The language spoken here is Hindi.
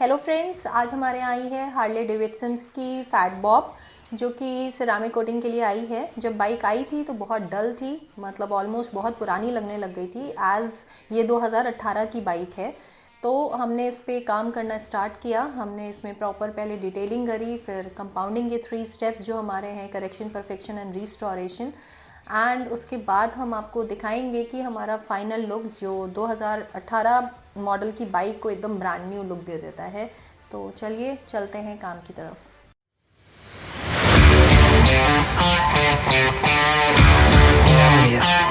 हेलो फ्रेंड्स, आज हमारे यहाँ आई है हार्ले डेविडसन की फैटबॉब, जो कि सिरामिक कोटिंग के लिए आई है। जब बाइक आई थी तो बहुत डल थी, मतलब ऑलमोस्ट बहुत पुरानी लगने लग गई थी। एज़ ये 2018 की बाइक है, तो हमने इस पे काम करना स्टार्ट किया। हमने इसमें प्रॉपर पहले डिटेलिंग करी, फिर कंपाउंडिंग के 3 स्टेप्स जो हमारे हैं, correction, perfection and restoration. And उसके बाद हम आपको दिखाएंगे कि हमारा फाइनल लुक जो 2018 मॉडल की बाइक को एकदम ब्रांड न्यू लुक दे देता है। तो चलिए चलते हैं काम की तरफ। Yeah.